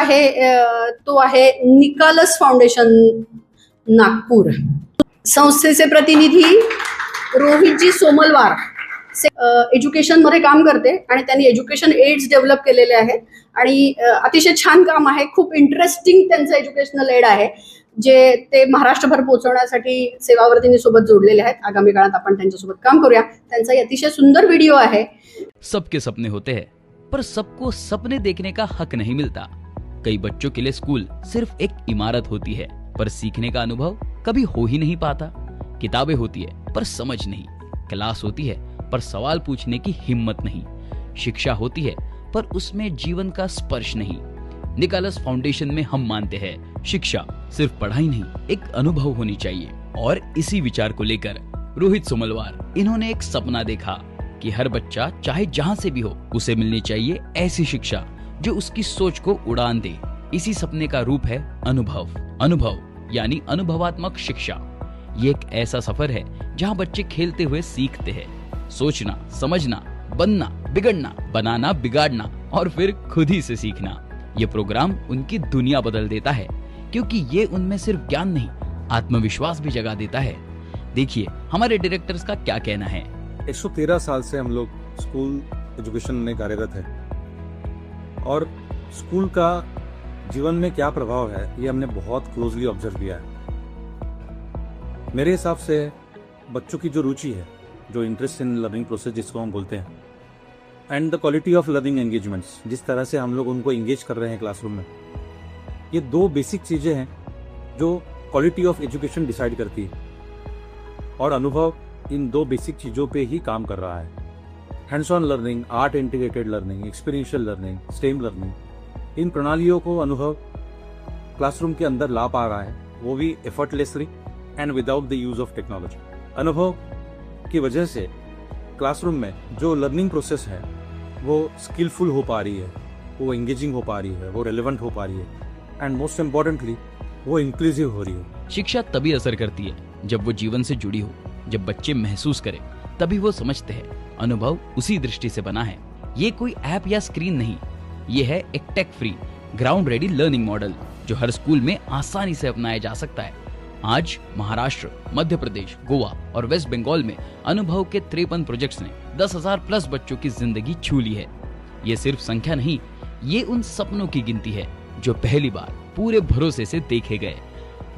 आहे तो आहे निकालस फाउंडेशन नागपूर. संस्थेचे प्रतिनिधी रोहितजी सोमलवार एज्युकेशन मध्ये काम करते आणि त्यांनी एज्युकेशन एड्स डेव्हलप केलेले आहेत आणि अतिशय छान काम आहे. खूप इंटरेस्टिंग त्यांचं एज्युकेशनल एड आहे जे ते महाराष्ट्रभर पोहोचवण्यासाठी सेवावर्धिनीसोबत जोडलेले आहेत. आगामी काळात आपण त्यांच्यासोबत काम करूया. त्यांचा अतिशय सुंदर व्हिडिओ आहे. सबके सपने होते हैं पर सबको सपने देखने का हक नहीं मिलता. कई बच्चों के लिए स्कूल सिर्फ एक इमारत होती है पर सीखने का अनुभव कभी हो ही नहीं पाता. किताबें होती है पर समझ नहीं, क्लास होती है पर सवाल पूछने की हिम्मत नहीं, शिक्षा होती है पर उसमें जीवन का स्पर्श नहीं. निकालस फाउंडेशन में हम मानते हैं शिक्षा सिर्फ पढ़ाई नहीं, एक अनुभव होनी चाहिए. और इसी विचार को लेकर रोहित सोमलवार इन्होंने एक सपना देखा कि हर बच्चा चाहे जहां से भी हो उसे मिलनी चाहिए ऐसी शिक्षा जो उसकी सोच को उड़ान दे. इसी सपने का रूप है अनुभव. अनुभव यानी अनुभवात्मक शिक्षा. ये एक ऐसा सफर है जहां बच्चे खेलते हुए सीखते हैं, सोचना, समझना, बनना, बिगड़ना, बनाना, बिगाड़ना और फिर खुद ही से सीखना. ये प्रोग्राम उनकी दुनिया बदल देता है क्योंकि ये उनमें सिर्फ ज्ञान नहीं, आत्मविश्वास भी जगा देता है. देखिए हमारे डायरेक्टर्स का क्या कहना है. 113 साल से हम लोग स्कूल एजुकेशन में कार्यरत है और स्कूल का जीवन में क्या प्रभाव है ये हमने बहुत क्लोजली ऑब्जर्व किया है. मेरे हिसाब से बच्चों की जो रुचि है, जो इंटरेस्ट इन लर्निंग प्रोसेस जिसको हम बोलते हैं, and the quality of learning engagements, जिस तरह से हम लोग उनको इंगेज कर रहे हैं क्लासरूम में, ये दो बेसिक चीज़ें हैं जो क्वालिटी ऑफ एजुकेशन डिसाइड करती है. और अनुभव इन दो बेसिक चीज़ों पे ही काम कर रहा है. Hands on learning, art integrated learning, experiential learning, stem learning, इन प्रणालियों को अनुभव क्लासरूम के अंदर ला पा रहा है, वो भी effortlessly and without the use of technology. अनुभव की वजह से क्लासरूम में जो लर्निंग प्रोसेस है वो स्किलफुल हो पा रही है, वो एंगेजिंग हो पा रही है, वो रेलेवेंट हो पा रही है, एंड मोस्ट इम्पोर्टेंटली वो इंक्लूसिव हो रही है. शिक्षा तभी असर करती है जब वो जीवन से जुड़ी हो. जब बच्चे महसूस करें तभी वो समझते हैं. अनुभव उसी दृष्टि से बना है. ये कोई ऐप या स्क्रीन नहीं, ये है एक tech free ground ready learning model जो हर स्कूल में आसानी से अपनाया जा सकता है. आज महाराष्ट्र, मध्य प्रदेश, गोवा और वेस्ट बंगाल में अनुभव के 53 प्रोजेक्ट्स ने 10,000 प्लस बच्चों की जिंदगी छू ली है. ये सिर्फ संख्या नहीं, ये उन सपनों की गिनती है जो पहली बार पूरे भरोसे से देखे गए.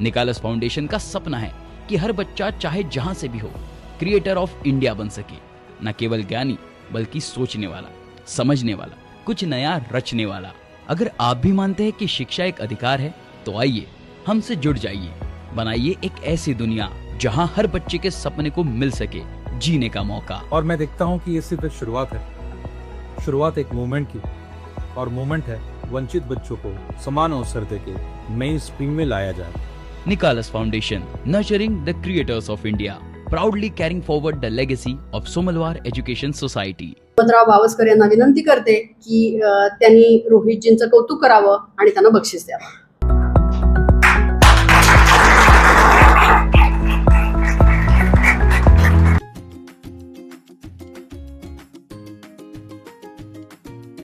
निकालस फाउंडेशन का सपना है कि हर बच्चा चाहे जहां से भी हो क्रिएटर ऑफ इंडिया बन सके. न केवल ज्ञानी बल्कि सोचने वाला, समझने वाला, कुछ नया रचने वाला. अगर आप भी मानते हैं कि शिक्षा एक अधिकार है तो आइए हमसे जुड़ जाइए. बनाइए एक ऐसी दुनिया जहां हर बच्चे के सपने को मिल सके जीने का मौका. और मैं देखता हूँ कि ये सिर्फ एक शुरुआत है, शुरुआत एक मूवमेंट की, और मूवमेंट है वंचित बच्चों को समान अवसर देके मेन स्ट्रीम में लाया जाए. Nikalas foundation, nurturing the creators of India, proudly carrying forward the legacy of Somalwar education society. Himmatrao Bavaskar यांना विनंती करते की त्यांनी रोहितजींचं कौतुक करावं आणि त्यांना बक्षीस द्यावं.